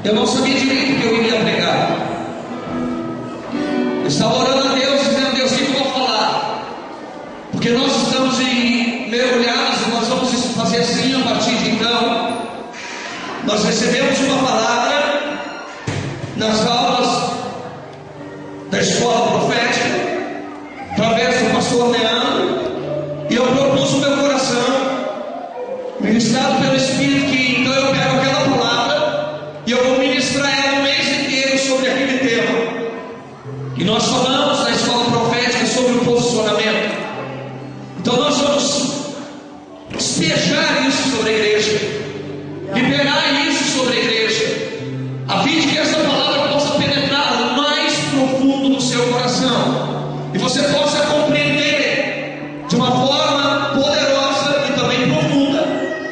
Eu não sabia direito o que eu iria pregar. Eu estava orando a Deus, dizendo: Deus, o que eu vou falar? Porque nós estamos mergulhados e nós vamos fazer assim a partir de então. Nós recebemos uma palavra nas aulas da escola profética, através do pastor Leandro, e eu propus o meu coração, ministrado pelo Espírito, que então eu pego aquela palavra e eu vou ministrar ela o mês inteiro sobre aquele tema. E nós falamos na escola profética sobre o posicionamento. Então nós vamos despejar isso sobre a igreja, liberar isso sobre a igreja, a fim de que essa palavra possa penetrar no mais profundo do seu coração e você possa compreender de uma forma poderosa e também profunda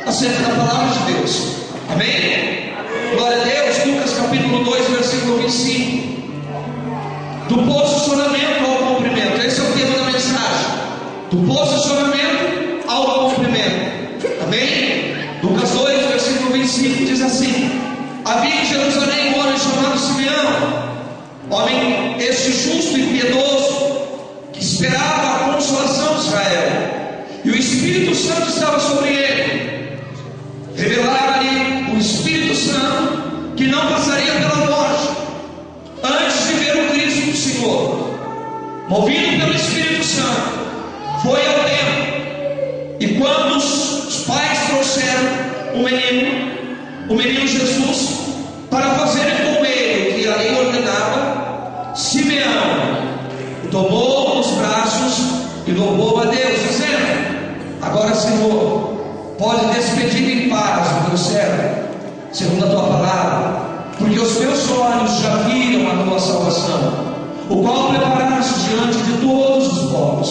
acerca da palavra de Deus. Amém? Glória a Deus. Lucas capítulo 2, versículo 25. Do posicionamento ao cumprimento. Esse é o tema da mensagem. Do posicionamento ao cumprimento. Amém? Lucas 2, versículo 25 diz assim: havia em Jerusalém um homem chamado Simeão, homem este justo e piedoso, que esperava a consolação de Israel, e o Espírito Santo estava sobre ele. Revelava-lhe o Espírito Santo que não passaria pela morte antes de ver o Cristo do Senhor. Movido pelo Espírito Santo, foi ao templo, e quando os pais trouxeram o menino Jesus, para fazerem com ele o que a lei ordenava, Simeão o tomou nos braços e louvou a Deus, dizendo: agora, Senhor, pode despedir em paz o teu servo, segundo a tua palavra, porque os meus olhos já viram a tua salvação, o qual preparaste diante de todos os povos,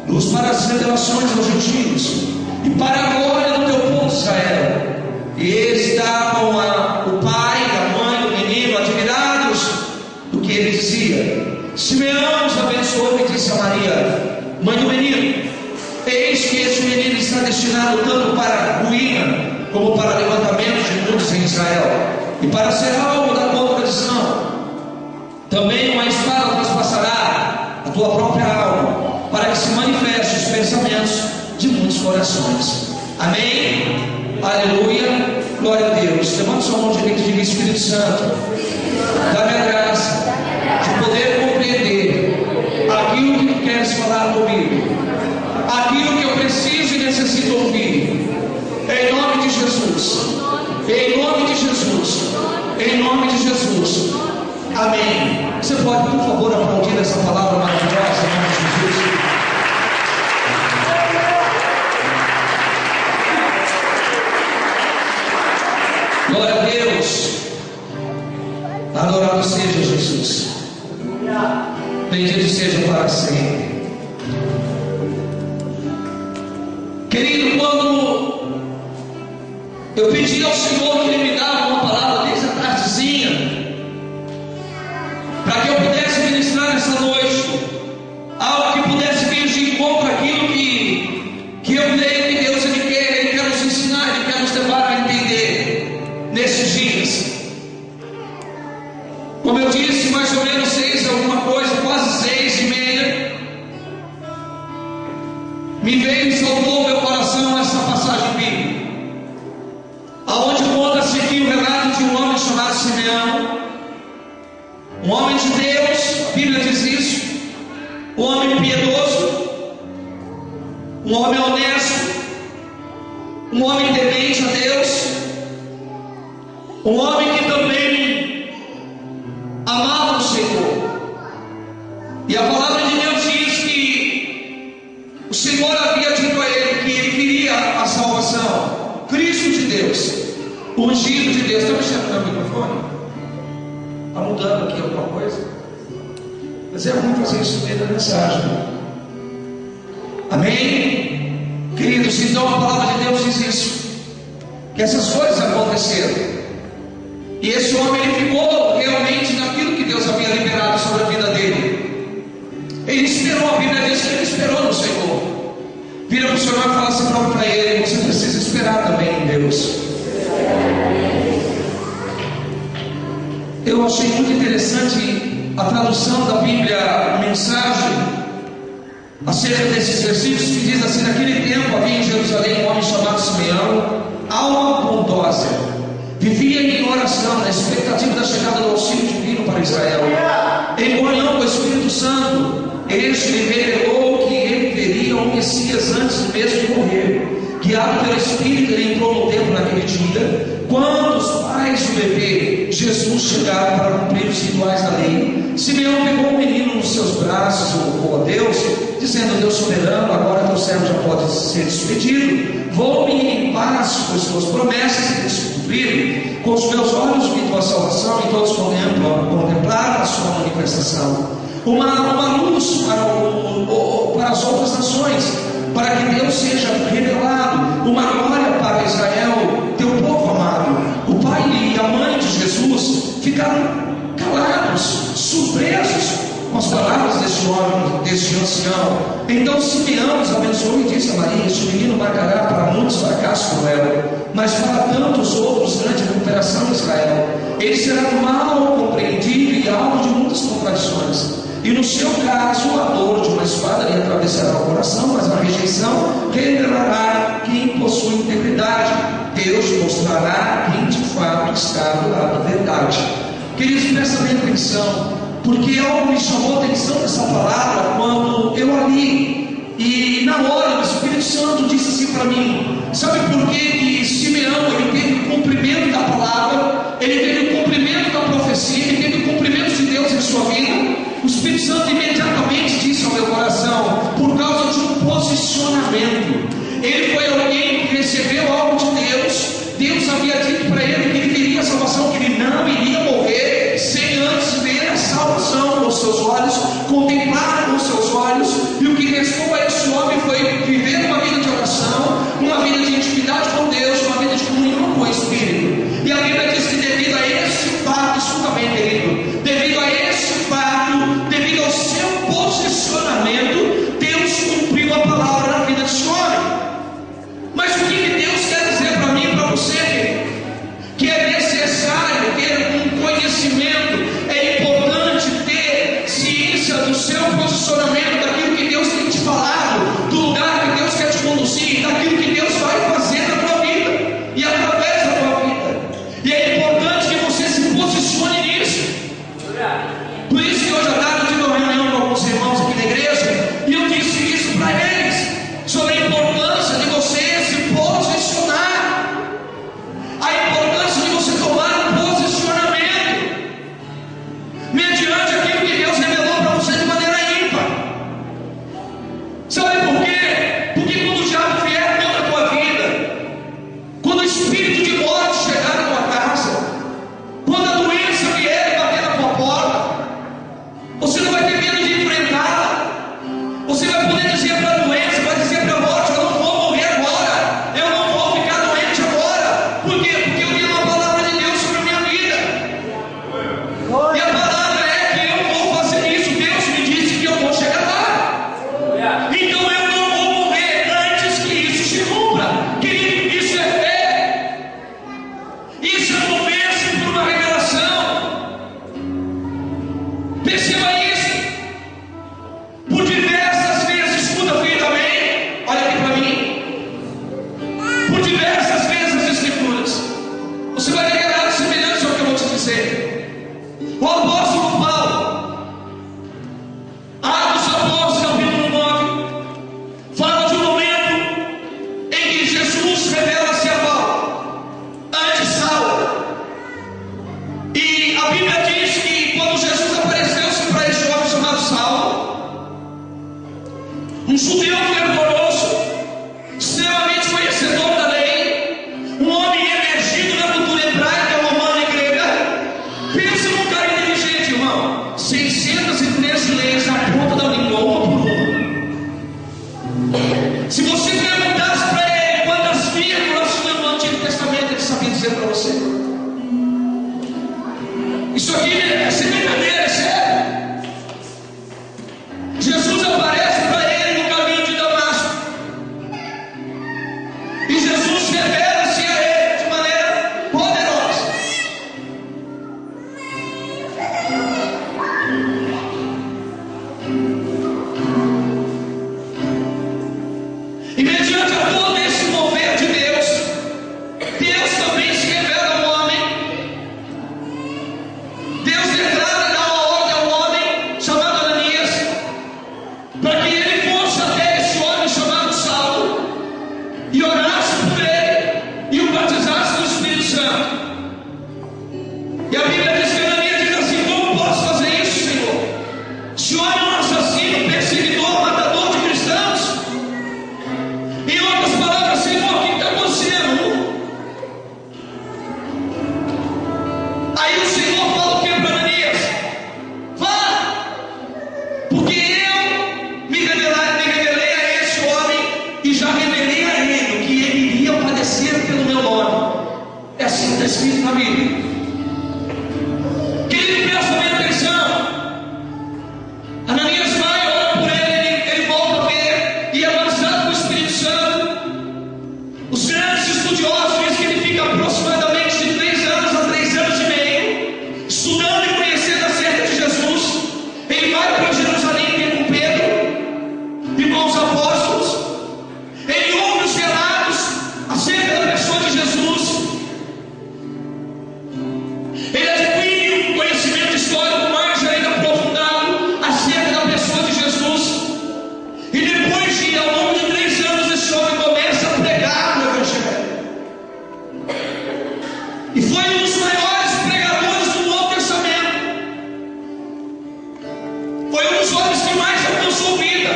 luz para as revelações aos gentios, e para a glória do teu povo Israel. E eles estavam o pai e a mãe do menino admirados do que ele dizia. Simeão os abençoou e disse a Maria, mãe do menino: eis que este menino está destinado tanto para a ruína como para o levantamento de muitos em Israel, e para ser alvo da contradição. Também uma espada traspassará a tua própria alma, para que se manifeste os pensamentos de muitos corações. Amém? Aleluia, glória a Deus. Levante sua mão direita e diga: Espírito Santo, dá-me a graça de poder compreender aquilo que tu queres falar comigo, aquilo que eu preciso e necessito ouvir, em nome de Jesus, em nome de Jesus, em nome de Jesus. Amém. Você pode, por favor, aplaudir essa palavra maravilhosa em nome de Jesus? Glória a Deus. Adorado seja Jesus. Bendito seja para sempre. Querido, quando eu pedi ao Senhor que Ele me dava uma palavra desde a tardezinha, para que eu pudesse ministrar nessa noite algo que pudesse vir de encontro àquilo que eu creio que Deus Ele quer nos ensinar, Ele quer nos levar a entender nesses dias. Como eu disse, mais ou menos 6 alguma coisa, quase 6:30, me veio e saltou o meu coração essa passagem bíblica, aonde conta-se aqui o relato de um homem chamado Simeão, um homem de Deus. A Bíblia diz isso, um homem piedoso, um homem honesto, um homem temente a Deus, um homem que também amava o Senhor. E a palavra de Deus diz que o Senhor havia dito a ele que ele queria a salvação, Cristo de Deus, o ungido de Deus. Está mexendo no meu microfone? Está mudando aqui alguma coisa? Mas é ruim fazer isso no meio da mensagem. Amém? Queridos, então a palavra de Deus diz isso, que essas coisas aconteceram. E esse homem, ele ficou realmente naquilo que Deus havia liberado sobre a vida dele. Ele esperou, a Bíblia diz que ele esperou no Senhor. Vira para o Senhor e fala assim para ele: você precisa esperar também em Deus. Eu achei muito interessante a tradução da Bíblia Mensagem acerca desses versículos, que diz assim: naquele tempo havia em Jerusalém um homem chamado Simeão, alma bondosa, vivia em oração na expectativa da chegada do auxílio divino para Israel. Em comunhão com o Espírito Santo, este lhe revelou que ele veria um Messias antes mesmo de morrer. Guiado pelo Espírito, ele entrou no templo naquele dia, quando os pais do bebê Jesus chegaram para cumprir os rituais da lei. Simeão pegou o menino nos seus braços e louvou a Deus, dizendo: Deus soberano, agora teu servo já pode ser despedido. Vou-me em paz, pois tuas promessas têm se cumprido. Com os meus olhos vi tua salvação, e todos contemplaram a sua manifestação. Uma luz para as outras nações, para que Deus seja revelado, uma glória para Israel, teu povo amado. O pai e a mãe de Jesus ficaram calados, surpresos com as palavras deste homem, deste ancião. Então Simeão os abençoou e disse a Maria: este menino marcará para muitos fracasso cruel, mas para tantos outros grande recuperação em Israel. Ele será mal compreendido e alvo de muitas contradições. E no seu caso, a dor de uma espada lhe atravessará o coração, mas a rejeição revelará quem possui integridade. Deus mostrará quem de fato está do lado da verdade. Queridos, prestem bem atenção, porque algo me chamou a atenção nessa palavra quando eu a li. E na hora o Espírito Santo disse assim para mim: sabe por que Simeão ele teve o cumprimento da palavra, ele teve o cumprimento da profecia, ele teve o cumprimento de Deus em sua vida? O Espírito Santo imediatamente disse ao meu coração: por causa de um posicionamento. Ele foi alguém que recebeu algo de Deus. Deus havia dito para ele que ele teria a salvação, que ele não iria morrer sem antes ver a salvação com os seus olhos, contemplar com os seus olhos. E o que restou a esse homem foi viver uma vida de oração, uma vida de intimidade com Deus, uma vida de comunhão com o Espírito. E a Bíblia diz que devido a esse fato, escuta bem, querido, devido a esse fato, devido ao seu posicionamento, Deus cumpriu a palavra na vida desse homem. Mas o que Deus quer dizer para mim e para você? Que é necessário ter um conhecimento, é importante ter ciência do seu posicionamento, daquilo que Deus tem te falado, do lugar que Deus quer te conduzir, daquilo que Deus vai fazer na tua vida e através da tua vida. E é importante que você se posicione nisso. Por isso que hoje à tarde eu tive uma reunião com alguns irmãos aqui da igreja, e eu disse isso para eles, sobre a importância de você se posicionar, a importância de você tomar um posicionamento mediante aquilo que Deus revelou para você de maneira ímpar. Sabe por quê? Porque quando o diabo vier contra a tua vida, quando o espírito de morte chegar na tua casa, quando a doença vier bater na tua porta, você não vai ter medo de enfrentá-la. Você vai poder dizer para a doença, vai dizer para a morte: eu não vou morrer agora, eu não vou ficar doente agora. Por quê? Porque eu tenho uma palavra de Deus sobre a minha vida. E a palavra é que eu vou fazer isso. Deus me disse que eu vou chegar lá. Então eu não vou morrer antes que isso se cumpra. Querido, isso é fé. Isso é mover-se por uma revelação. Perceba isso. Por diversas vezes, escuta bem, olha aqui para mim. Por diversas vezes as Escrituras, você vai ver que é algo semelhante ao que eu vou te dizer. O apóstolo Paulo, Atos dos Apóstolos, capítulo 9, fala de um momento em que Jesus revela-se a Paulo, antes Saulo. E a Bíblia diz que quando Jesus apareceu-se para esse homem chamado Saulo, um judeu fervoroso, extremamente conhecedor da lei, um homem emergido na cultura hebraica, romana e grega. Pensa num cara inteligente, irmão. 613 leis na ponta da língua, uma por uma. Se você perguntasse para ele quantas vírgulas tinha no Antigo Testamento, ele sabia dizer para você. Isso aqui é sem brincadeira, é sério. Jesus aparece para ele no caminho de Damasco, e Jesus revela-se a ele de maneira poderosa. E mediante a todo esse mover de Deus, Deus também se revela ao homem. Deus declara e dá uma ordem ao homem chamado Ananias, para que ele fosse até esse homem chamado Saulo e orasse por ele e o batizasse no Espírito Santo. E a Bíblia diz que Ananias diz assim: como posso fazer isso, Senhor? Se o homem é um assassino, perseguidor, matador de cristãos. Em outras palavras, Senhor, o que está acontecendo? Aí o Senhor fala o que para Ananias? Vá, porque eu me revelei a esse homem e já revelei a ele que ele iria padecer pelo meu nome. É assim que está escrito na Bíblia. Querido, presta bem atenção. Ananias vai, ora por ele, ele volta a ver e é lançado no Espírito Santo. Os grandes estudiosos dizem que ele fica aproximadamente de 3 anos a 3 anos e meio estudando e conhecendo acerca de Jesus. Ele vai para Jerusalém com Pedro e com os apóstolos. Ele ouve os relatos acerca da pessoa de Jesus. Ele adquire um conhecimento histórico mais ainda aprofundado acerca da pessoa de Jesus. E depois de, ao longo de 3 anos, esse homem começa a pregar o Evangelho. E foi um dos maiores pregadores do Novo Testamento. Foi um dos homens que mais alcançou vida.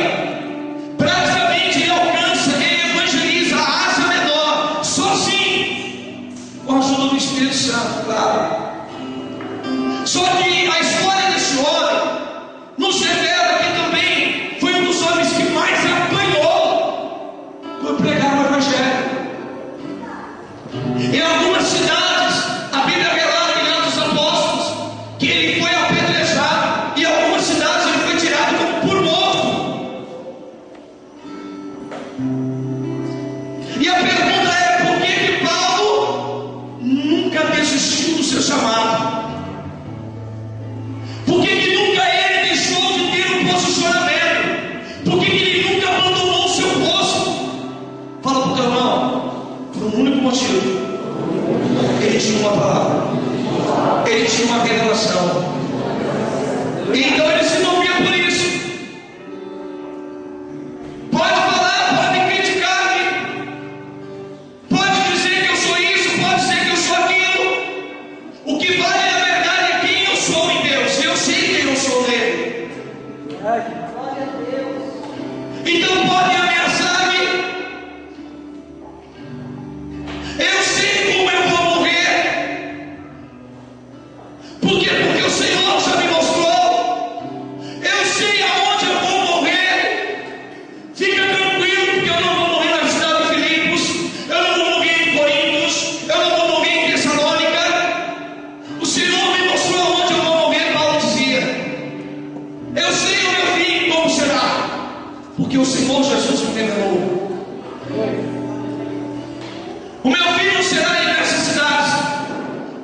Praticamente ele alcança, ele evangeliza a Ásia Menor, sozinho, com a ajuda do Espírito Santo, claro. Só que a história desse homem nos revela que também foi um dos homens que mais apanhou por pregar o Evangelho. Em algumas cidades, a Bíblia relata em Atos dos Apóstolos que ele foi apedrejado, e em algumas cidades ele foi tirado como por morto. E a pergunta é: por que Paulo nunca desistiu do seu chamado? Por que nunca ele deixou de ter um posicionamento? Por que ele nunca abandonou o seu posto? Fala para o teu irmão, por um único motivo: ele tinha uma palavra, ele tinha uma revelação. Então ele se movia por isso. Pode falar, pode criticar-me, pode dizer que eu sou isso, pode dizer que eu sou aquilo. O que vale na verdade é quem eu sou em Deus. Eu sei quem eu sou nele. Então podem ameaçar-me, eu sei como eu vou morrer. Por quê? Porque o Senhor já me mostrou. Eu sei aonde eu vou morrer. Fica tranquilo, porque eu não vou morrer na cidade de Filipos, eu não vou morrer em Corintos, eu não vou morrer em Tessalônica. O Senhor me mostrou onde eu vou morrer. Paulo dizia: eu sei o meu fim como será, porque o Senhor Jesus me revelou. O meu fim não será em nessas cidades.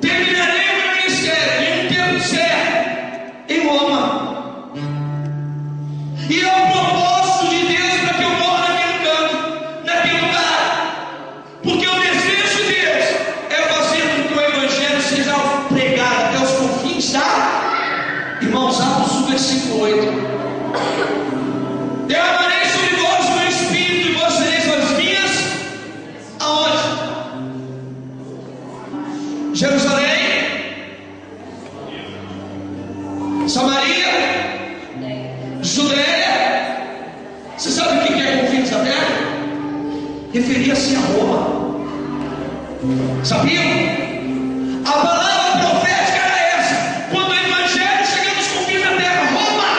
Terminarei o meu ministério em um tempo certo em Roma. E é o propósito de Deus para que eu morra naquele canto, naquele lugar. Porque o desejo de Deus é fazer com que o Evangelho seja pregado até os confins da... Irmãos, Atos 1, versículo 8. Derramarei sobre vós o meu Espírito e vós sereis as minhas. Aonde? Jerusalém, Samaria, Judéia. Você sabe o que é confins da terra? Referia-se a Roma. Sabiam? A palavra profética era essa: quando o Evangelho chega nos confins da terra, Roma,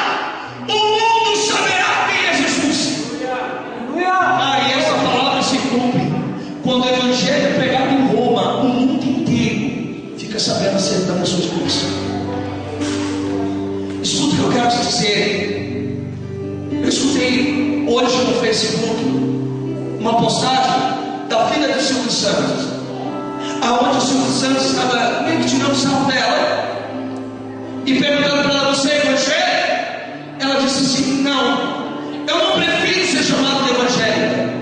o mundo saberá quem é Jesus. E essa palavra se cumpre. Quando o Evangelho é pregado em Roma, o mundo inteiro fica sabendo acerca da pessoa de Cristo. Escuta o que eu quero te dizer. Eu escutei hoje no Facebook uma postagem da filha do Silvio Santos, aonde o Silvio Santos estava meio que tirando sarro dela e perguntando para ela: você é evangélica? Ela disse assim: não, eu não prefiro ser chamada de evangélica,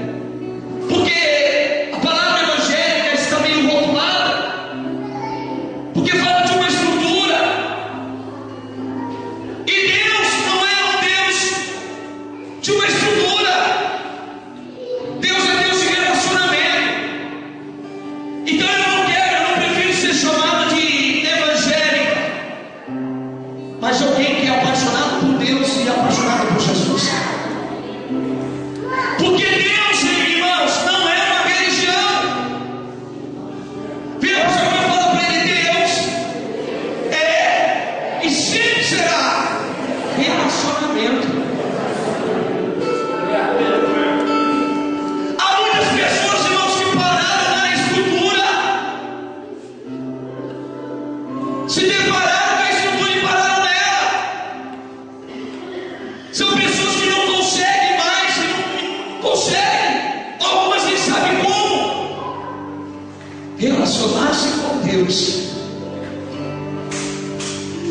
Relacionar-se com Deus.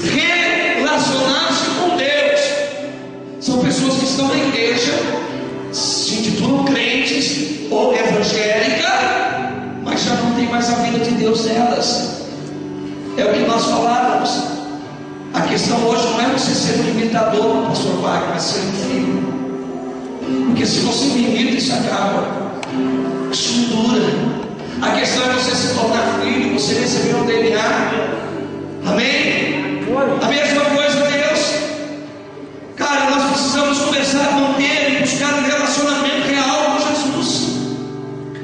Relacionar-se com Deus. São pessoas que estão na igreja, se intitulam crentes ou evangélica, mas já não tem mais a vida de Deus nelas. É o que nós falávamos. A questão hoje não é você ser um imitador, pastor Wagner, mas ser um filho. Porque se você me imita, isso acaba. Isso não dura. A questão é você se tornar filho, você receber o DNA. Amém? A mesma coisa, Deus. Cara, nós precisamos começar a manter e buscar um relacionamento real com Jesus.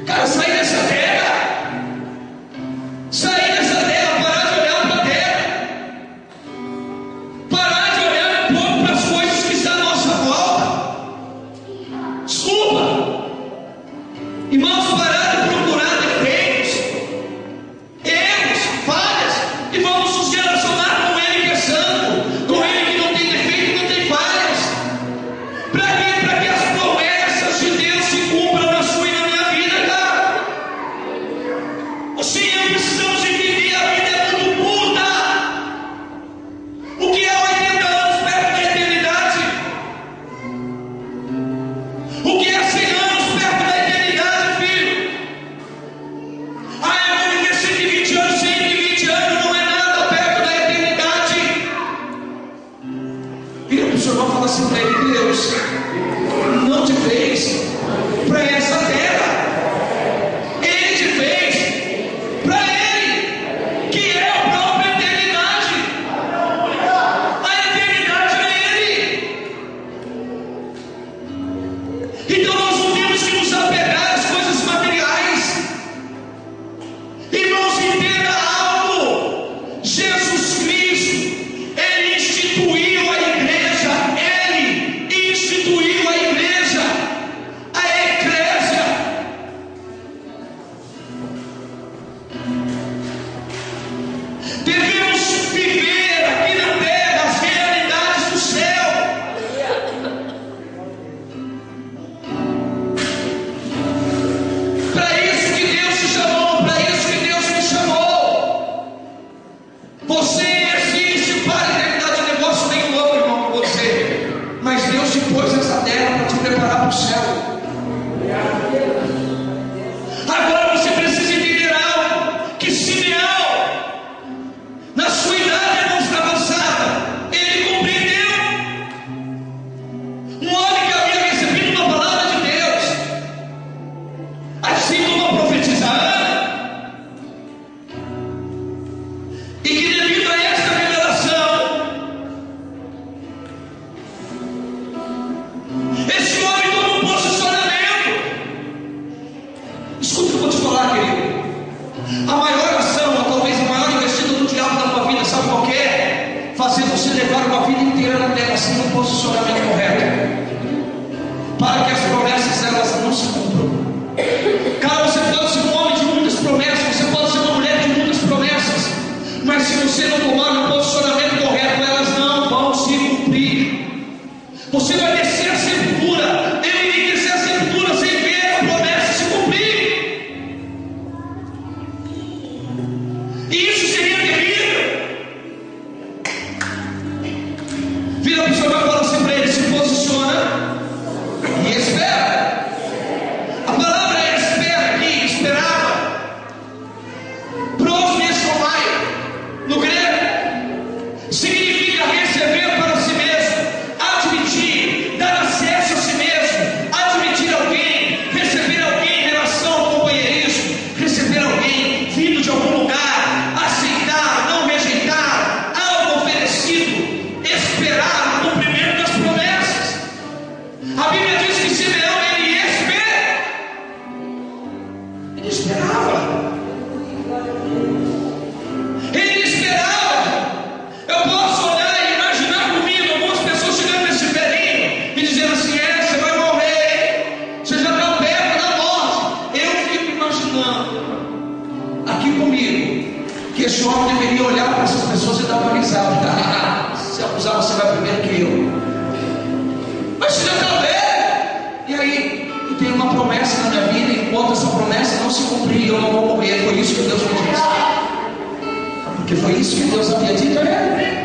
Cara, sair dessa terra. Sair dessa terra, parar de olhar para a terra. Parar de olhar um pouco para as coisas que estão à nossa volta. Desculpa. Irmãos, parar de procurar defeitos, erros, falhas, e vamos nos relacionar com Ele que é santo, com Ele que não tem defeito, não tem falhas. Para quê? Para que as promessas de Deus se cumpram na sua e na minha vida, cara. Você e eu precisamos entender: a vida é muito curta. O que é 80 anos perto da eternidade? O que é 100 anos perto da eternidade, filho? Ah, eu vou viver 120 anos, 120 anos não é nada perto da eternidade. Vira para o seu irmão e fala assim para ele: Deus não te fez para essa terra. Ele te fez para Ele, que é a própria eternidade. A eternidade é Ele. Então nós não temos que nos apegar às coisas materiais. Irmãos, entenda algo: Jesus Cristo, Ele instituiu a igreja. Ele instituiu a igreja, a eclésia. Devemos viver aqui na terra as realidades do céu. Para isso que Deus te chamou, para isso que Deus me chamou. Você existe para a eternidade, de negócio nenhum outro, irmão, com você. Mas Deus te pôs nessa terra para te preparar para o céu. Agora você precisa entender algo: que Simeão, na sua idade avançada, ele compreendeu. Um homem que havia recebido uma palavra de Deus, assim como a profetisa Ana, e que devido a esta revelação, esse homem tomou um posicionamento. Escuta o que eu vou te falar, querido. A maior ação, ou talvez a maior investida do diabo na tua vida, sabe qual que é? Fazer você levar uma vida inteira na terra sem um posicionamento correto, para que as promessas elas não se cumpram. Cara, você pode ser um homem de muitas promessas, você pode ser uma mulher de muitas promessas, mas se você não tomar um posicionamento correto, elas não vão se cumprir. Você vai descer a sepultura. Eu iria descer a sepultura sem ver a promessa se cumprir. E isso seria terrível. Vira para o seu irmão e fala assim para ele: se posiciona e espera. A palavra é espera aqui, esperava. Prosmesomai, no grego, significa receber para si mesmo, admitir, dar acesso a si mesmo, admitir alguém, receber alguém em relação ao companheirismo, receber alguém vindo de algum lugar, aceitar, não rejeitar, algo oferecido, esperar o cumprimento das promessas. A Bíblia diz que Simeão, ele esperava. Ele esperava. Eu posso olhar e imaginar comigo algumas pessoas chegando nesse velhinho e dizendo assim: você vai morrer, você já está perto da morte. Eu fico imaginando aqui comigo que esse homem deveria olhar para essas pessoas e dar uma risada. Se abusar, você vai primeiro que eu. Mas você já está velho. E aí? que tem uma promessa na minha vida, e enquanto essa promessa não se cumprir, eu não vou morrer. Foi isso que Deus me disse. Porque foi isso que Deus havia dito a ele.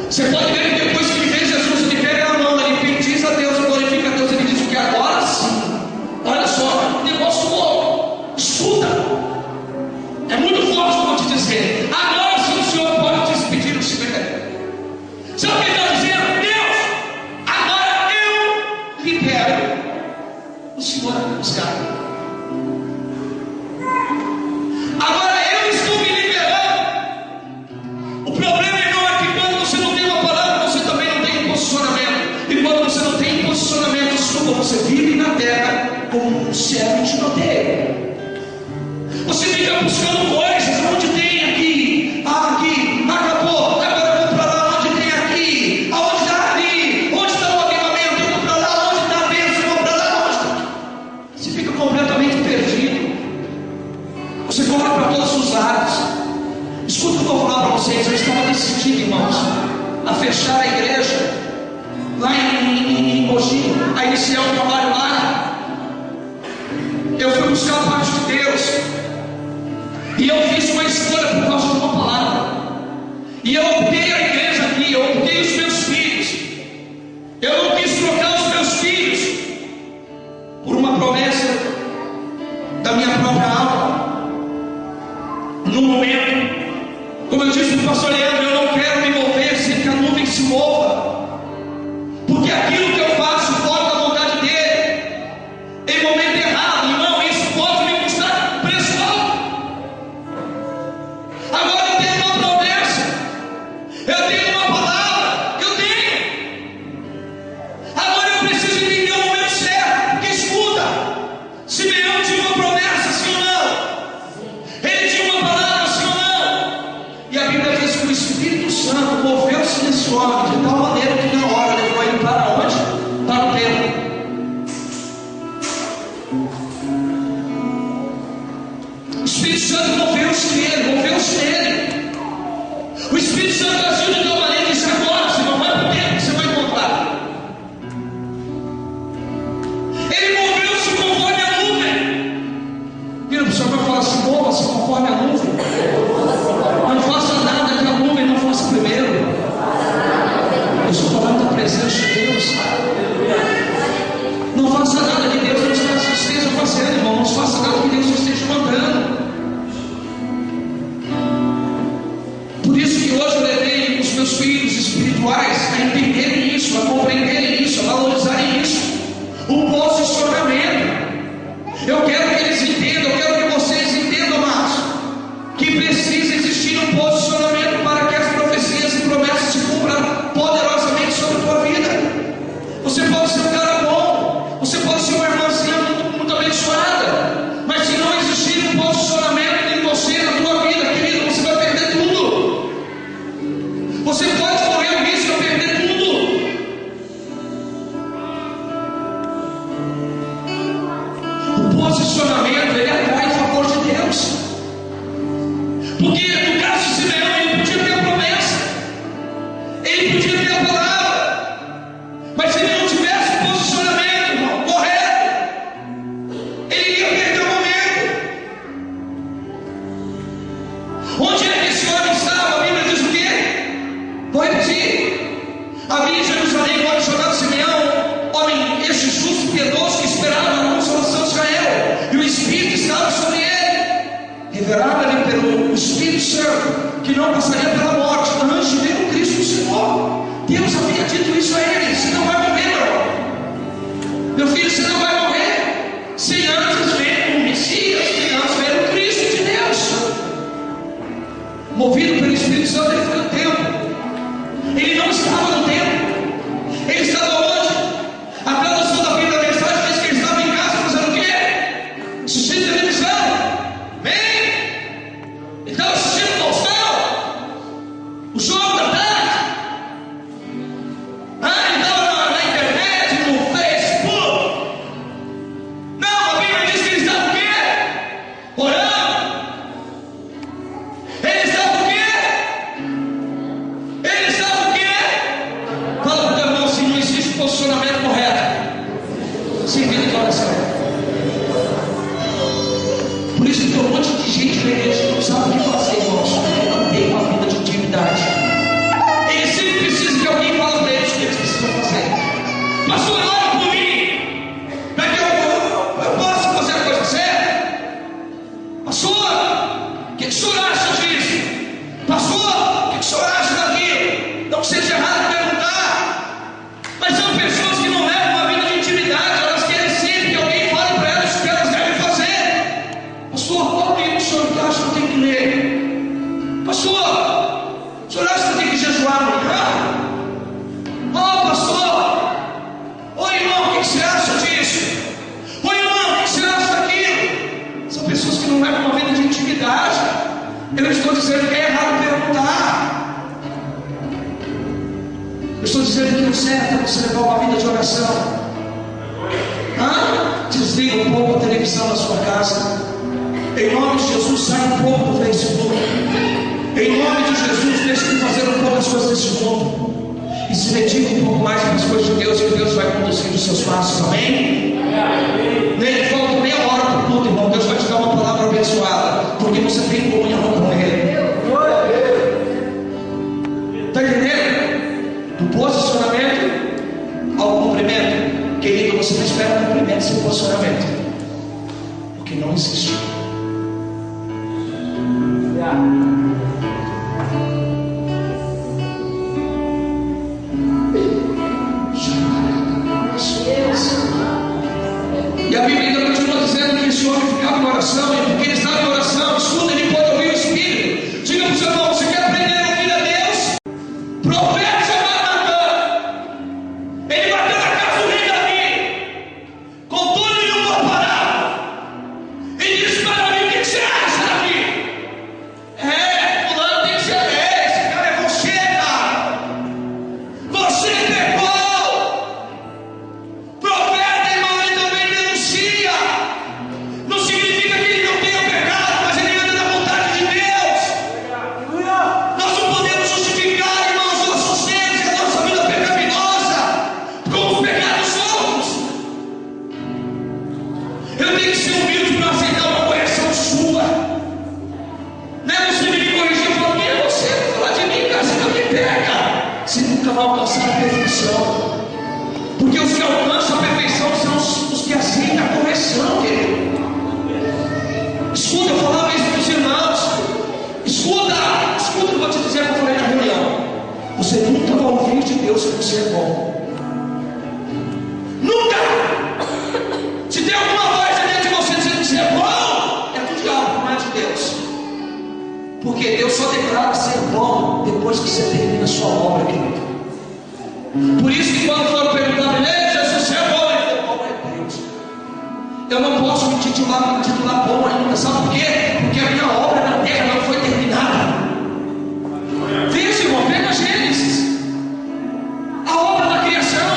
Você pode ver que depois que ele vê Jesus, ele pega a mão, ele bendiz a Deus, glorifica a Deus, ele diz que agora sim, olha só, negócio louco, escuta, é muito forte o que eu vou te dizer. Agora sim o Senhor pode despedir o cemitério. Sabe o que ele está dizendo? Deus, agora eu libero o Senhor a me buscar. Agora eu estou me liberando. O problema é que quando você não tem uma palavra, você também não tem um posicionamento. E quando você não tem posicionamento, desculpa, você vive na terra como um servo de noteio. Você fica buscando coisas onde tem aqui, aqui, acabou, agora eu vou para lá, onde tem aqui, aonde está ali, onde está o avivamento, eu vou para lá, onde está a bênção, eu vou para lá, onde está. Você fica completamente perdido. Você corre para todos os lados. Escuta o que eu vou falar para vocês. Eu estava decidido, irmãos, a fechar a igreja lá em Mogi, a iniciar o trabalho lá. Eu fui buscar a parte de Deus, e eu fiz uma escolha por causa de uma palavra. E eu optei a igreja aqui, eu optei os meus filhos. Eu não quis trocar os meus filhos por uma promessa da minha própria alma. No momento, como eu disse para o pastor Leandro, eu não quero me mover sem que a nuvem se mova, porque aquilo que eu faço fora da vontade dele, em momento errado, irmão, isso pode me custar preço alto. Agora eu tenho uma promessa, eu tenho uma palavra, eu tenho. Agora eu preciso entender o momento certo, porque escuta, Simeão tinha uma promessa, sim ou não? Ele tinha uma palavra, sim ou não? E a Bíblia diz que o Espírito Santo moveu-se nesse homem de tal maneira que na hora levou ele para onde? Para o templo. O Espírito Santo moveu-se nele, moveu-se nele. O Espírito Santo agiu de tal maneira que disse: agora você não vai para o templo, você vai encontrar. Ele moveu-se conforme a nuvem. Vira para o Senhor e fala assim: mova-se conforme a nuvem. Não faça nada que a nuvem não faça primeiro. Eu estou falando da presença de Deus. Não faça nada que Deus não esteja fazendo, irmão. Não faça nada que Deus não esteja mandando. Por isso que hoje eu levei os meus filhos espirituais a entenderem isso, a compreenderem isso, a valorizarem isso. O posicionamento. Eu quero que eles entendam, eu quero que vocês entendam, amados, que precisa existir um posicionamento para que as profecias e promessas se cumpram poderosamente sobre a tua vida. Você pode ser um cara bom, você pode ser uma irmãzinha muito abençoada, mas se não existir um posicionamento em você, na tua vida, querido, você vai perder tudo. Você pode correr o risco de perder tudo. O posicionamento, ele atrai favor de Deus. Porque no caso de Simeão, ele podia ter a promessa, ele podia ter a palavra, mas se ele não tivesse o posicionamento, irmão, correto, ele iria perder o momento. Onde é que esse homem estava? A Bíblia diz o quê? Vou repetir. Havia em Jerusalém um homem chamado Simeão, homem este justo e piedoso que esperava a consolação de Israel, e o Espírito estava sobre ele. Revelava-lhe pelo Espírito Eu não estou dizendo que é errado perguntar. Eu estou dizendo que o certo é você levar uma vida de oração. Desliga um pouco a televisão na sua casa. Em nome de Jesus, sai um pouco do Facebook. Em nome de Jesus, deixe de fazer um pouco as coisas desse mundo e se dedique um pouco mais para as coisas de Deus, e Deus vai conduzir os seus passos. Amém? Nem falta meia hora para o culto, irmão. Deus vai te dar uma palavra abençoada, porque você tem comunhão com Ele. Está entendendo? Do posicionamento ao cumprimento. Querido, você não espera cumprimento sem posicionamento, porque não existe. E a Bíblia ainda continua dizendo que esse homem ficava em oração, e porque ele estava em oração, escuta, ele pode ouvir o Espírito. Diga para o seu irmão: você quer aprender a ouvir a Deus? Profeta chamado Natan, ele bateu na casa do rei Davi, contou-lhe uma parábola, e disse para Davi: o que você acha, Davi? Fulano tem que ser rei, esse cara é você, cara. Você pecou. Profeta, irmão, ele também denuncia. Não significa que ele não tenha pecado, mas ele anda na vontade de Deus. Nós não podemos justificar, irmãos, nossos erros e a nossa vida pecaminosa com os pecados outros. Eu tenho que ser humilde para aceitar uma correção sua. Não é você me corrigir e falar: quem é você? Falar de mim, cara, você também peca. Você nunca vai alcançar a perfeição, porque os que alcançam a perfeição são os que aceitam a correção, querido. Escuta, eu falava isso para os irmãos. Escuta, eu vou te dizer o que eu falei na reunião. Você nunca vai ouvir de Deus que você é bom. Nunca! Se tem alguma voz dentro de você dizendo que você é bom, é do diabo, não é de Deus. Porque Deus só declara ser bom depois que você termina a sua obra, querido. Por isso que quando foram perguntar para ele: Jesus, você é bom? Ele falou: bom é Deus. Eu não posso me titular bom ainda. Sabe por quê? Porque a minha obra na terra não foi terminada. Veja, irmão, pega Gênesis, a obra da criação.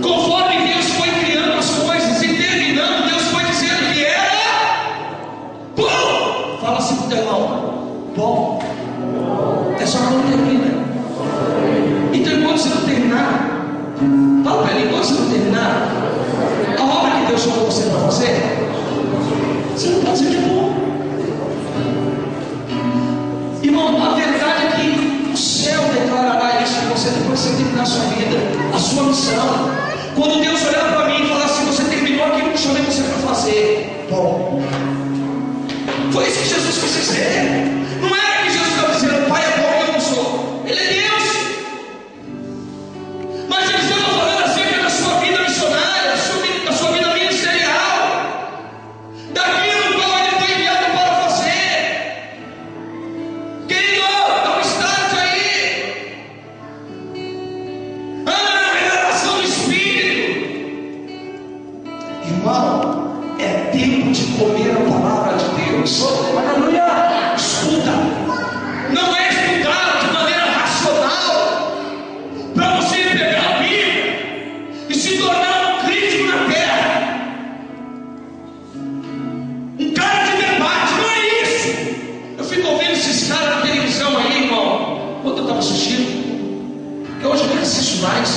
Conforme Deus foi criando as coisas e terminando, Deus foi dizendo que era bom. Fala assim para o teu irmão: bom. É só quando termina. Então, enquanto você não terminar, fala para ele: enquanto você não terminar a obra que Deus chamou você para fazer, você não pode ser de bom. Irmão, a verdade é que o céu declarará isso para você depois que você terminar a sua vida, a sua missão. Quando Deus olhar para mim e falar assim: você terminou aquilo que eu chamei você para fazer, bom. Foi isso que Jesus quis dizer. Não era que Jesus estava dizendo: Pai é bom e eu não sou. Ele é Deus. Mas ele estava falando acerca da sua vida missionária, da sua vida ministerial, daquilo qual ele foi enviado para fazer. Querido, dá um start aí. Anda na revelação do Espírito. Irmão, é tempo de comer a palavra de Deus. Aleluia! Escuta, não é estudar de maneira racional para você pegar a Bíblia e se tornar um crítico na terra, um cara de debate. Não é isso. Eu fico ouvindo esses caras na televisão aí, irmão, quando eu estava assistindo, que hoje eu nem assisto mais.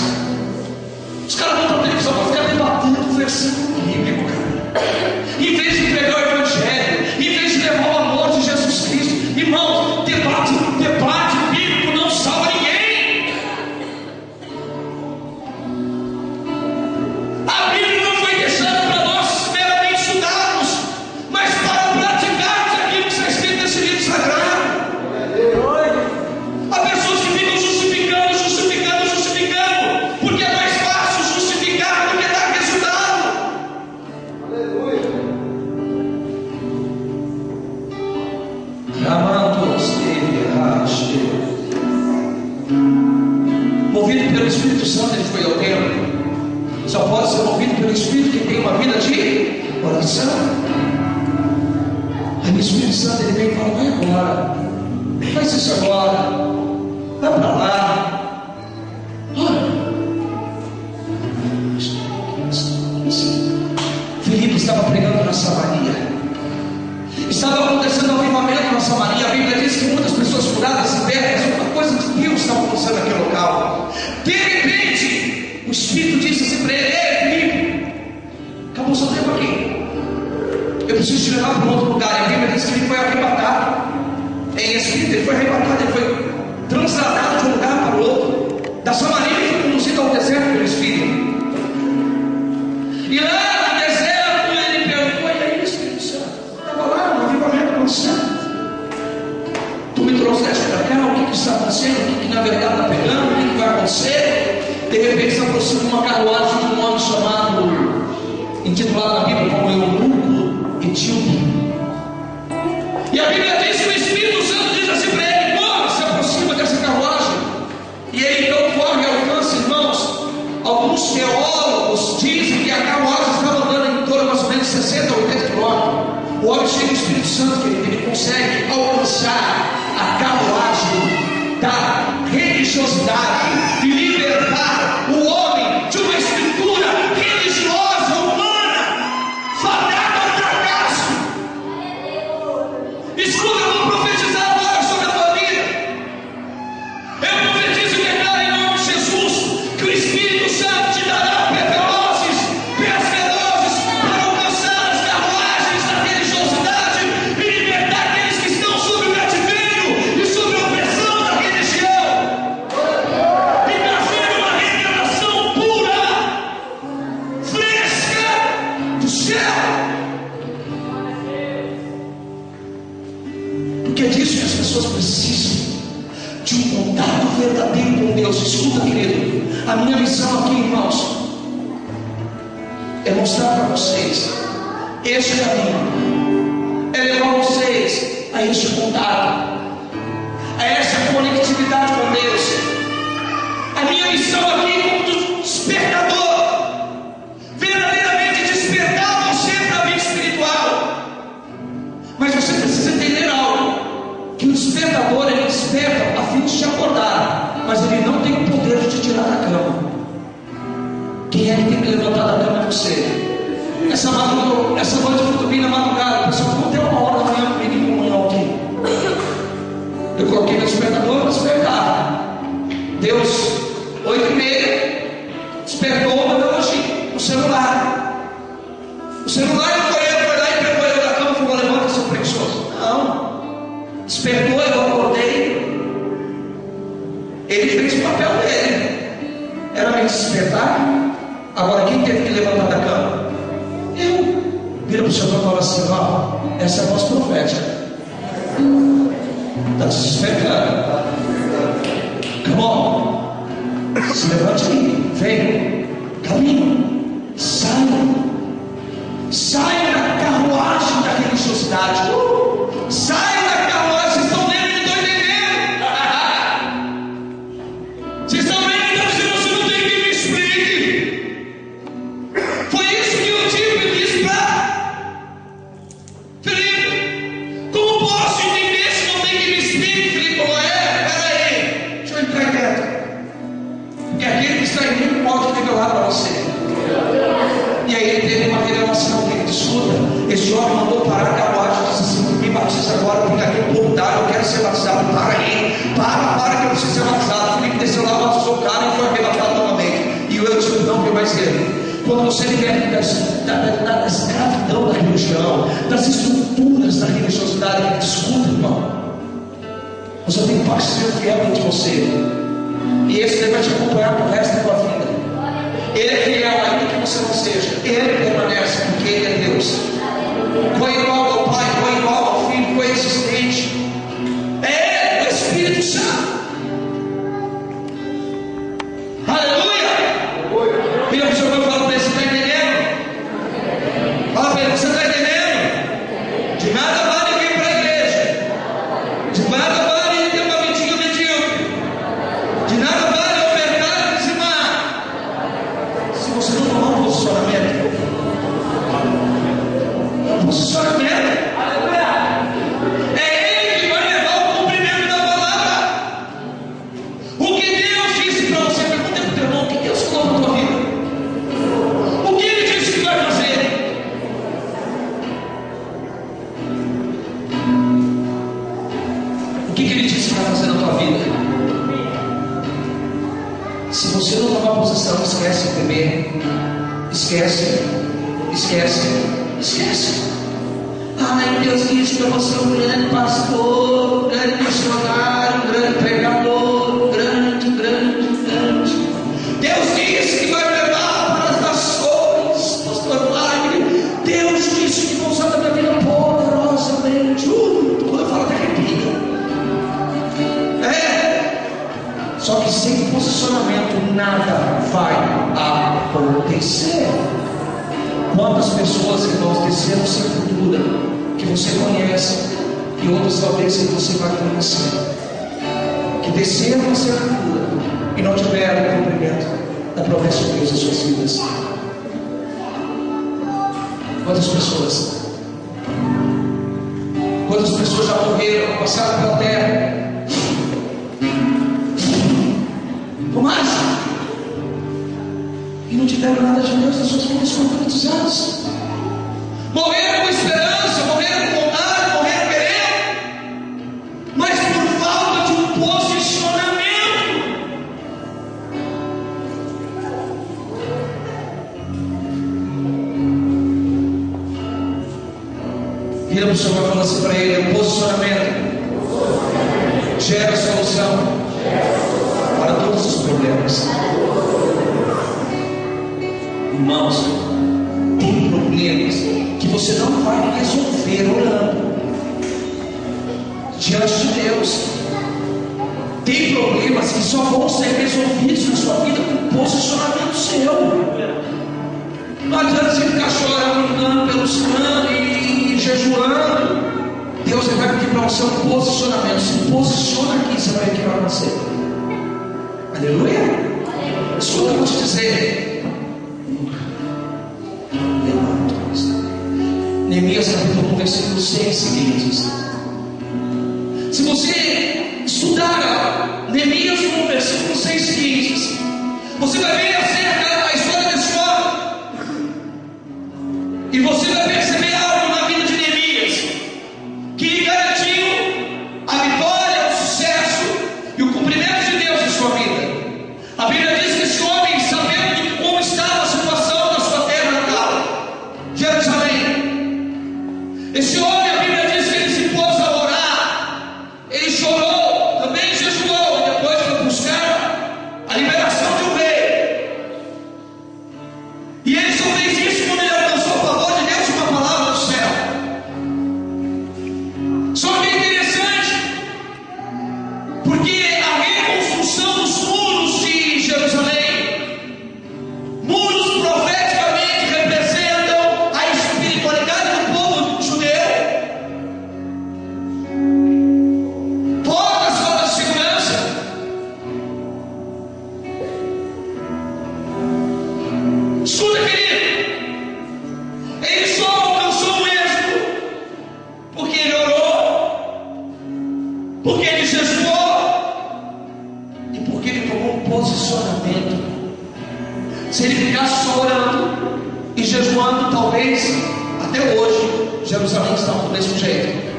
Os caras vão para a televisão para ficar debatendo o versículo bíblico, cara. Em vez de pregar o Evangelho, em vez de levar o amor de Jesus Cristo. Irmão, debate bíblico não salva ninguém. A Bíblia não foi deixada para nós meramente estudarmos, mas para praticarmos aquilo que está escrito nesse livro sagrado. Há pessoas que ficam justificando, porque é mais fácil justificar do que dar resultado. Movido pelo Espírito Santo, ele foi ao templo. Só pode ser movido pelo Espírito quem tem uma vida de oração. Aí o Espírito Santo ele vem e fala: vai agora, faz isso agora, vai para lá. Olha, Filipe estava pregando na Samaria. Estava acontecendo um avivamento na Samaria. A Bíblia diz que muitas pessoas curadas e libertas, uma coisa de Deus estava acontecendo naquele local. De repente, o Espírito disse assim para ele: ei, Filipe, acabou o seu tempo aqui, eu preciso te levar para um outro lugar. E a Bíblia diz que ele foi arrebatado. Em Espírito, ele foi arrebatado, ele foi transladado de um lugar para o outro. Da Samaria, ele foi conduzido ao deserto pelo Espírito. E lá no deserto, ele perguntou: e aí, Espírito Santo, estava lá no avivamento acontecendo, tu me trouxeste para cá, o que está acontecendo, o que na verdade está pegando, o que vai acontecer? De repente se aproxima uma carruagem de um homem chamado, intitulado na Bíblia como Eunuco Etíope. E a Bíblia diz que o Espírito Santo diz assim para ele: corre, se aproxima dessa carruagem. E ele então corre e alcança, irmãos. Alguns teólogos dizem que a carruagem estava andando em torno mais ou menos 60 ou 80 quilômetros. O homem cheio do Espírito Santo, ele consegue alcançar a carruagem da religiosidade e libertar o homem de uma estrutura religiosa humana fadada ao fracasso. Escuta, eu vou profetizar agora sobre a tua vida. Eu profetizo e declaro em nome de Jesus que o Espírito Santo te dará pés velozes para alcançar as carruagens da religiosidade e libertar aqueles que estão sob o cativeiro e sob a opressão da religião, e trazer uma revelação pura, fresca do céu. Porque é disso que as pessoas precisam, de um contato verdadeiro com Deus. Escuta, querido, a minha missão aqui, irmãos, é mostrar para vocês este caminho, é levar vocês a este contato, a essa conectividade com Deus. A minha missão aqui como despertador, verdadeiramente despertar você para a vida espiritual. Mas você precisa entender algo, que o despertador, ele desperta a fim de te acordar, mas ele não tem o poder de te tirar da cama. Quem é que tem que levantar da cama é você. Essa noite eu dormi na madrugada, o pessoal ficou até 1h da manhã comigo em comunhão aqui. Eu coloquei meu despertador para despertar. Deus, 8h30, despertou o meu relógio, o celular. O celular não foi ele, foi lá e pegou eu da cama e falou: levanta, seu preguiçoso. Não. Despertou, eu acordei. Ele fez o papel dele. Era me despertar. Agora quem teve que levantar da cama? Eu. Vira para o senhor e fala assim: ó, essa é a voz profética. Está despertando. Come on. Se levante aí. Vem. Caminho. Saia. Saia da carruagem da religiosidade. Saia da carruagem. Vocês estão vendo? Não estou entendendo. Vocês estão vendo? Então você não tem que me explique. Foi isso que o tio disse para Filipe. Como posso entender se não tem que me explique? Filipe falou: peraí, deixa eu entrar dentro. Porque aquele que está em mim pode revelar para você. E aí ele teve uma revelação que ele escuta. Esse homem mandou parar a carruagem e disse assim: me batiza agora, porque aqui o povo dá, eu quero ser batizado. Para aí, para que eu preciso ser batizado. Filipe desceu lá, batizou o cara e foi arrebatado novamente. E eu disse: não, que vai ser. Quando você liberta da escravidão da religião, das estruturas da religiosidade, escuta, irmão, você tem um parceiro fiel dentro de você, e esse vai te acompanhar para o resto da tua vida. Ele é fiel ainda que você não seja. Ele permanece porque Ele é Deus. Coigual ao Pai, coigual ao Filho, coexistente. É o Espírito Santo. Aleluia. Vira para o seu irmão e fala para ele: você está entendendo? Fala para ele: você está entendendo? De nada vale vir para a igreja. De nada vale ter uma vidinha medíocre. De nada vale ofertar e dizimar. Se você não tomar um posicionamento. Aleluia. que Ele disse que vai fazer na tua vida. Se você não tomar posição, esquece o bebê. Esquece. Ai, Deus disse que eu vou ser um grande pastor, um grande missionário, um grande pregador, grande. Deus disse que vai me levar para as nações, pastor Wagner. Deus disse que vou usar a minha vida poderosamente. Quando eu falo até arrepia. Só que sem posicionamento nada vai acontecer. Quantas pessoas, irmãos, desceram sepultura que você conhece e outras talvez que você vai conhecer, que desceram a sepultura e não tiveram o cumprimento da promessa de Deus em suas vidas. Quantas pessoas já morreram, passaram pela terra, e não tiveram nada de Deus nas suas vidas concretizadas? Morreram com esperança, morreram com vontade, morreram querendo, mas por falta de um posicionamento. Vira para o Senhor e fala assim para ele: o posicionamento gera solução para todos os problemas. Irmãos, tem problemas que você não vai resolver orando diante de Deus. Tem problemas que só vão ser resolvidos na sua vida com posicionamento seu. Não adianta você ficar chorando pelos cantos e jejuando. Deus vai pedir para você um posicionamento. Se posiciona aqui, você vai ver que vai nascer. Aleluia. Escuta, eu vou te dizer. Neemias capítulo 1, versículo 6 seguintes. Se você estudar Neemias 1, versículo 6 seguintes, você vai ver acerca da história desse homem, e você vai perceber algo na vida de Neemias que lhe garantiu a vitória, o sucesso e o cumprimento de Deus em sua vida. A Bíblia diz que esse homem, sabendo como estava a situação da sua terra natal, Jerusalém, esse homem, a Bíblia diz que ele se pôs a orar, ele chorou, também jejuou, e depois foi buscar a liberação de um rei. E ele só fez isso quando ele alcançou o favor de Deus e uma palavra do céu. Só que é interessante, porque a reconstrução dos muros de Jerusalém, muros profeticamente representam a espiritualidade do povo judeu. Portas, falta de segurança. Escuta, querido, ele só alcançou o êxito porque ele orou, porque ele jejuou e porque ele tomou um posicionamento. Se ele ficasse só orando e jejuando, talvez até hoje Jerusalém estava do mesmo jeito.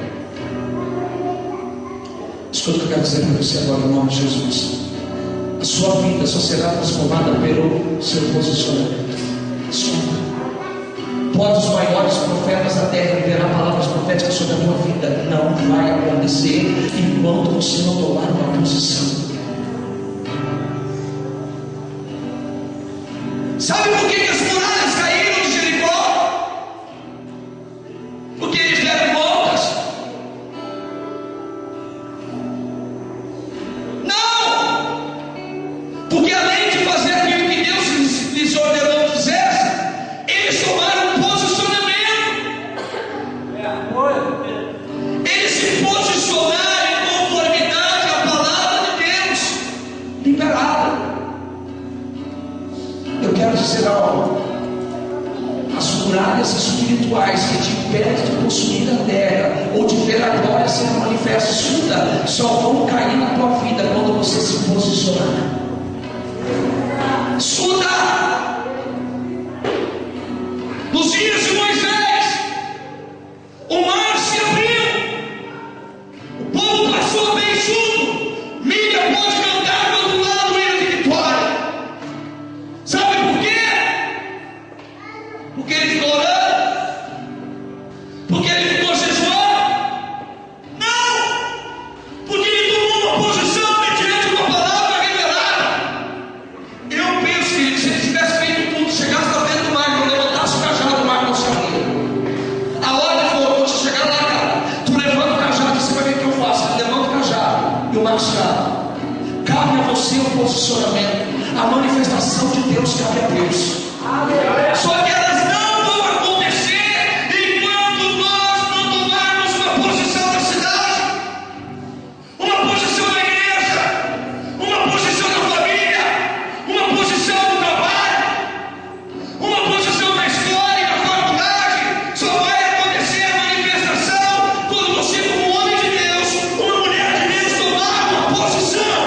Escuta o que eu quero dizer para você agora, em nome de Jesus. A sua vida só será transformada pelo seu posicionamento. Escuta, pode os maiores profetas da terra liberar palavras proféticas sobre a tua vida, não vai acontecer enquanto você não tomar uma posição. Sabe por que as muralhas caíram de Jericó? Porque eles deram voltas? Não! Porque além de fazer aquilo que Deus lhes ordenou que fizesse, eles tomaram um posicionamento. Eles se posicionaram em conformidade à palavra de Deus liberada. Eu quero dizer algo: as muralhas espirituais que te impedem de possuir a terra ou de ver a glória sendo manifesta, escuta, só vão cair na tua vida quando você se posicionar. Escuta, nos dias de Moisés, o mar se abriu, o povo passou a bem escravo. Cabe a você o posicionamento. A manifestação de Deus cabe a Deus. Só que elas não vão acontecer enquanto nós não tomarmos uma posição na cidade, uma posição na igreja, uma posição na família, uma posição no trabalho, uma posição na escola e na faculdade. Só vai acontecer a manifestação quando você, como homem de Deus, uma mulher de Deus, tomar uma posição.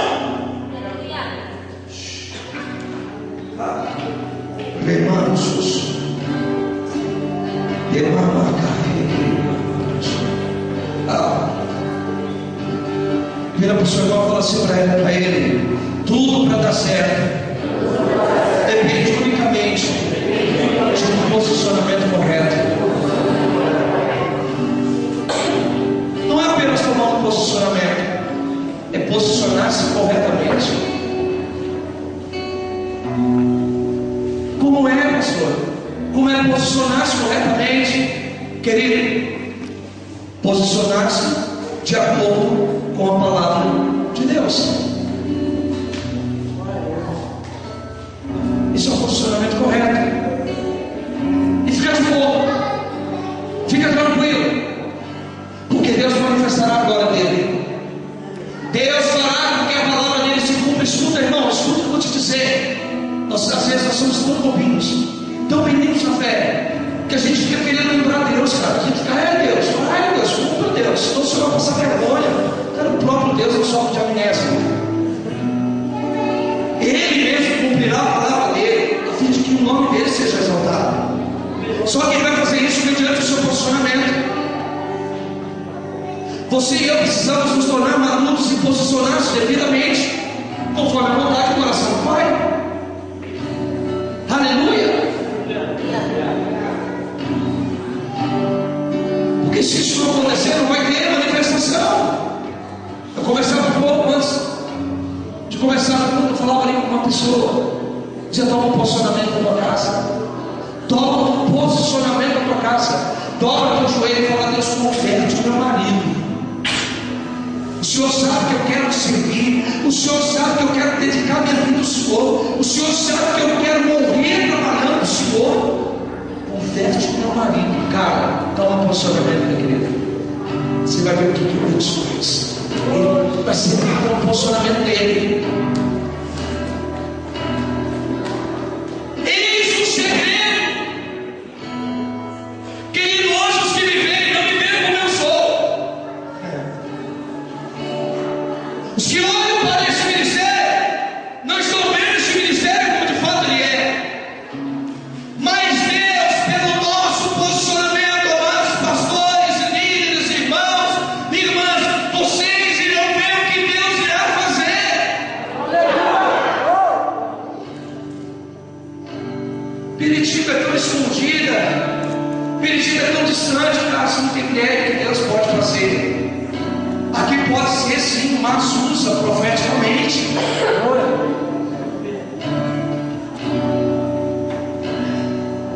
Irmãos, vira para o seu irmão e fala assim para ele: tudo para dar certo depende unicamente de um posicionamento correto. Não é apenas tomar um posicionamento, é posicionar-se corretamente. Como é, pastor? Como é posicionar-se corretamente? Querido, posicionar-se de acordo com a palavra de Deus. Isso é um posicionamento correto. E fica de boa, fica tranquilo, porque Deus manifestará a glória dele. Deus fará com que a palavra dele se cumpra. Escuta, irmão, escuta o que eu vou te dizer. Às vezes nós somos tão bobinhos, tão meninos na fé, que a gente fica querendo lembrar Deus, cara. A gente fica, Deus, cumpra Deus, senão o senhor vai passar vergonha. Cara, o próprio Deus não sofre de amnésia. Ele mesmo cumprirá a palavra dele, a fim de que o nome dele seja exaltado. Só que ele vai fazer isso mediante o seu posicionamento. Você e eu precisamos nos tornar maduros e posicionar-nos devidamente, conforme a vontade do coração do Pai. Aleluia. Porque se isso não acontecer, não vai ter manifestação. Eu conversava um pouco antes de começar, eu falava ali com uma pessoa, dizia: toma um posicionamento na tua casa, toma um posicionamento na tua casa, dobra teu joelho e fala: Deus, converte o meu marido. O Senhor sabe que eu quero te servir. O Senhor sabe que eu quero dedicar minha vida ao Senhor. O Senhor sabe que eu quero morrer trabalhando para o Senhor. Converte o meu marido. Cara, toma um posicionamento, meu querido. Você vai ver o que Deus faz. Ele vai ser o posicionamento dele. Eis o segredo. Querido, hoje os que me veem não me veem como eu sou. Os que olham para esse ministério não estão vendo esse ministério como de fato ele é. Mas Deus, pelo nosso posicionamento, amados pastores, líderes, irmãos e irmãs, vocês irão ver o que Deus irá fazer. Piritiba é tão escondida, Piritiba é tão distante, cara, você não tem ideia do que Deus pode fazer. Aqui pode ser sim uma Azusa profeticamente.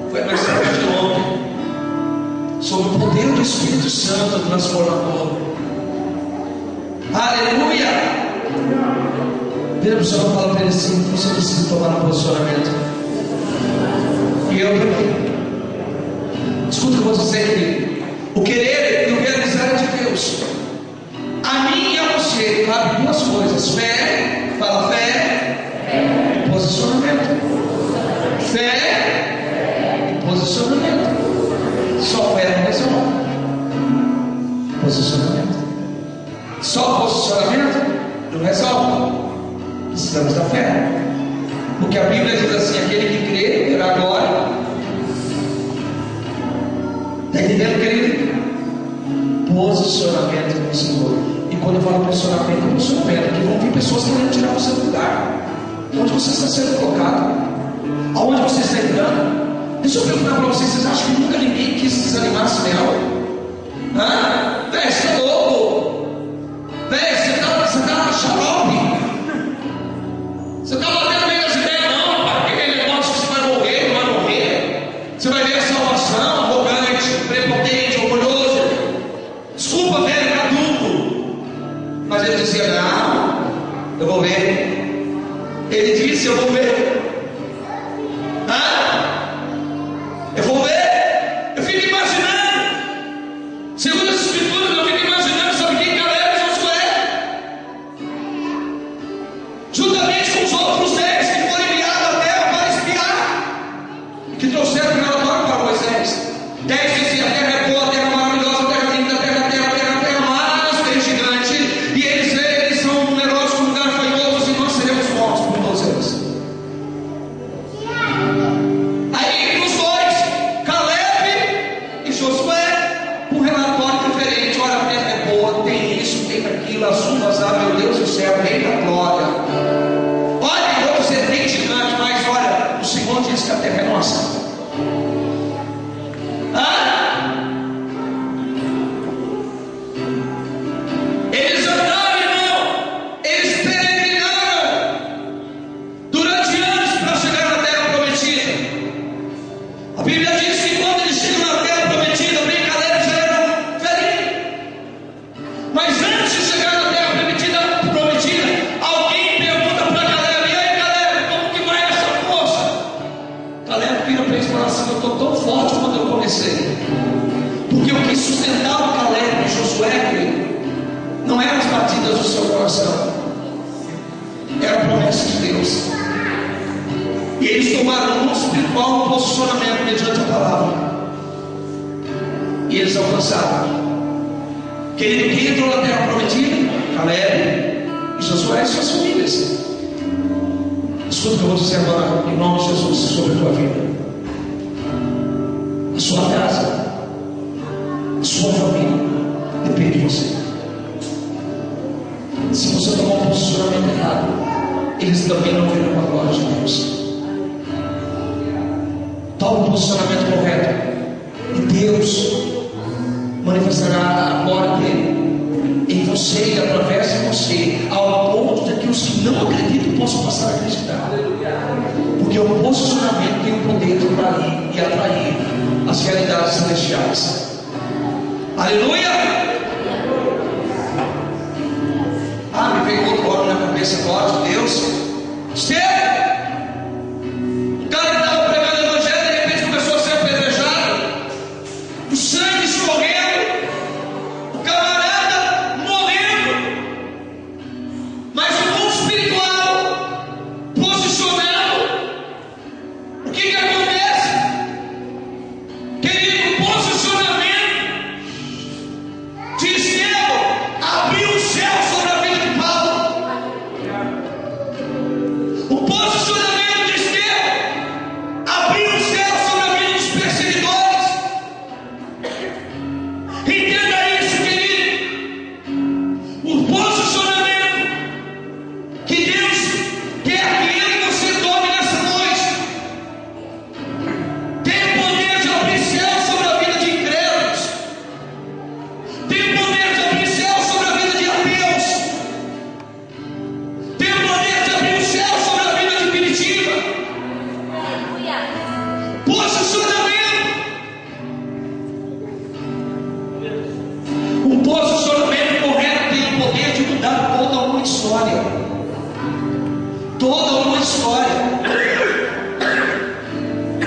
Foi a mensagem de ontem sobre o poder do Espírito Santo transformador. Aleluia! Vira para o Senhor e fala para ele assim: você precisa tomar um posicionamento. E eu também. Escuta o que eu vou dizer, querido. O querer e o realizar é de Deus. A mim e a você cabe duas coisas: fé, fala fé, e posicionamento. Fé e posicionamento. Só fé não resolve. Posicionamento. Só posicionamento não resolve. Precisamos da fé. Porque a Bíblia diz assim: aquele que crê verá a glória. Está entendendo, querido? Posicionamento no Senhor. E quando eu falo posicionamento, é posicionamento, porque vão vir pessoas querendo tirar você do lugar. Onde você está sendo colocado? Aonde você está entrando? Deixa eu perguntar para vocês: vocês acham que nunca ninguém quis desanimar Simeão? Velho, você é louco. Velho, você está na xarope. Você está batendo meio das ideias, não, rapaz. Aquele negócio que você vai morrer, não vai morrer. Você vai ver a salvação, arrogante, prepotente, orgulhoso. Desculpa, velho, caduco. Mas ele dizia: não, Segundo as Escrituras, eu fico imaginando, sabe quem? Caleb e Josué, juntamente com os outros 10 que foram enviados à terra para espiar, que trouxeram o relatório para Moisés. 10 diziam: a terra é boa, a terra é maravilhosa, a terra é linda, a terra, mas tem gigante, e eles são numerosos como gafanhotos, e nós seremos mortos por todos eles. Aí os dois, Caleb e Josué, um relatório diferente: olha, a terra é boa, tem isso, tem aquilo, as uvas, meu Deus do céu, rei da glória. Olha, eu vou dizer, tem gigante, mas olha, o Senhor diz que a terra é nossa. Eles andaram, irmão, eles peregrinaram durante anos para chegar na terra prometida. A Bíblia diz que quando eles chegam na terra prometida, bem Caleb já era velhinho. Mas antes de chegar na terra prometida, alguém pergunta para Caleb: e aí, Caleb, como que vai essa força? Caleb vira para eles e fala assim: eu estou tão forte quando eu comecei. Porque o que sustentava Caleb e Josué não eram as batidas do seu coração, era a promessa de Deus. E eles tomaram um espiritual posicionamento mediante a palavra, e eles alcançaram. Querido, quem entrou na terra prometida? Caleb e Josué e suas famílias. Escuta o que eu vou dizer agora, em nome de Jesus, sobre a tua vida, a sua casa, a sua família, depende de você. Se você tomar um posicionamento errado, eles também não verão a glória de Deus. Toma um posicionamento correto, e Deus manifestará a glória dele em você e através de você, ao ponto de que os que não acreditam possam passar a acreditar. Porque o posicionamento tem o poder de atrair e atrair as realidades celestiais. Aleluia! Me veio outro homem na cabeça, glória de Deus. Esteve! O cara que estava pregando o evangelho, de repente começou a ser apedrejado, o sangue escorrendo, o camarada morrendo. Mas o mundo espiritual posicionado, o que acontece? Querido, o posicionamento de Estevão abriu o céu sobre a vida de Paulo. O posicionamento de Estevão abriu o céu sobre a vida dos perseguidores. Entenda isso, querido. O posicionamento que Deus quer que eu e você tome nessa noite tem o poder de abrir céu sobre a vida de incrédulos, tem o poder de abrir céu sobre a vida de ateus, tem o poder de abrir o céu sobre a vida de Piritiba. Posicionamento. O posicionamento correto tem o poder de mudar toda uma história. Toda uma história.